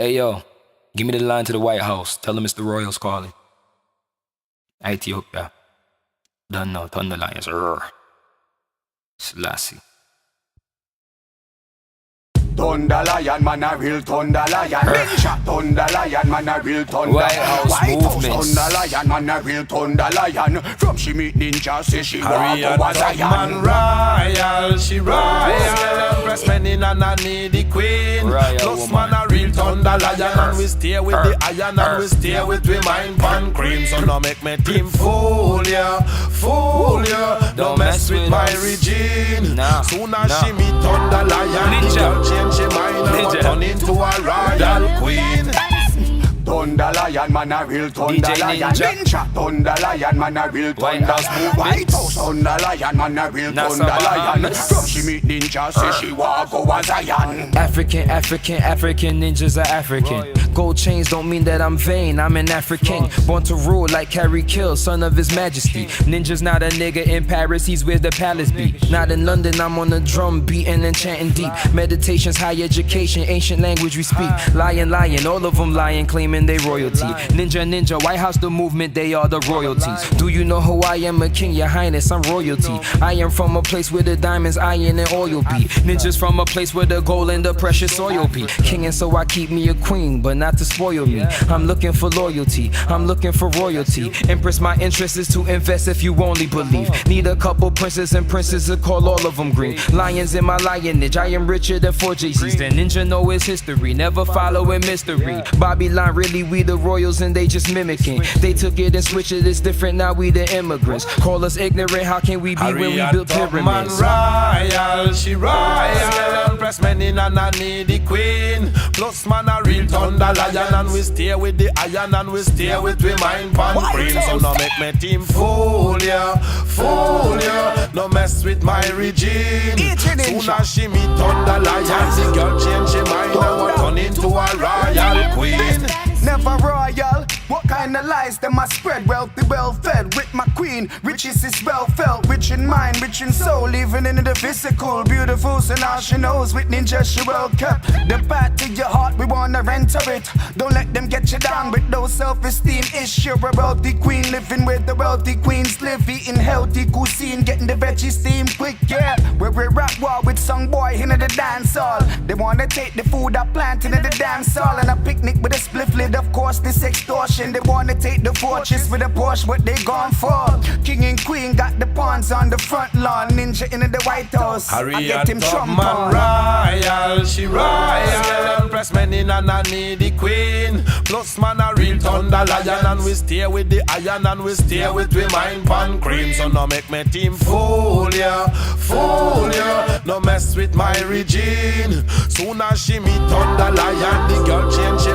Hey yo, give me the line to the White House. Tell them it's the Royals calling. Ethiopia. Don't know, Thunder Lions. Selassie. Thunder Lion, man a real Thunder Lion. Ninja Thunder Lion, man a real Thunder. White House movements. Thunder Lion, man a real Thunder Lion. From she meet Ninja, say she walk over Zion. Royal, she royal. Press men in and I need the queen. Royal Plus woman. man a real Thunder Lion. And we stay with the iron and we stay with we mind pan cream. So now make me team fool ya, fool ya. Don't mess with my regime. Soon as she meet Thunder Lion, Ninja. she mind and turn into a royal queen. Thunder Lion, man a real Thunder DJ Lion. Ninja. Thunder Lion, man a real White Thunder. House movements. White House Thunder Lion, man a real Nasa Thunder Lion. Bahamas. From she meet Ninja, say she walk over Zion. African ninjas are African. Gold chains don't mean that I'm vain, I'm an African. Born to rule like Harry Kill, son of his majesty. Ninja's not a nigga in Paris, he's where the palace be. Not in London, I'm on the drum beating and chanting deep. Meditation's high education, ancient language we speak. Lying, all of them lying, claiming they royalty. Ninja, White House the movement, they are the royalties. Do you know who I am, a king, your highness, I'm royalty. I am from a place where the diamonds, iron and oil be. Ninjas from a place where the gold and the precious oil be. King and so I keep me a queen, but not to spoil me. I'm looking for loyalty, I'm looking for royalty. Empress, my interest is to invest if you only believe. Need a couple princes and princes to call all of them green. Lions in my lionage, I am richer than 4 JCs. The ninja know his history, never following mystery. Bobby line, really we the royals and they just mimicking. They took it and switched it, it's different, now we the immigrants. Call us ignorant, how can we be when we built pyramids? Royal, she royal. Press men in and I need the queen. Plus man a real Thunder Lion. And we stay with the iron and we stay with we mind pan cream. So now make me team fool ya, fool ya. No mess with my regime. Soon as she meet Thunder Lion, the girl change she mind and will turn into a royal queen. Never royal. What kind of lies them I spread? Wealthy, well fed with my queen. Riches is well felt, rich in mind, rich in soul. Even in the physical, beautiful. So now she knows with Ninja she well kept. The path to your heart, we wanna enter it. Don't let them get you down with no self-esteem issue. A wealthy queen living where the wealthy queens live. Eating healthy cuisine, getting the veggie steam quick, yeah. Where we rap war with some boy into the dance hall. They wanna take the food I plant into the dance hall. And a picnic with a spliff lid, of course this extortion. They wanna take the fortress with a Porsche, what they gone for? King and queen got the pawns on the front lawn. Ninja in the White House, I get him trump on. Royal, she royal. Press men in and I need the queen. Plus man a real Thunder Lion. And we stay with the iron and we stay with we mind pan cream. So now make me team fool ya, fool ya. No mess with my regime. Soon as she meet Thunder Lion, the girl change she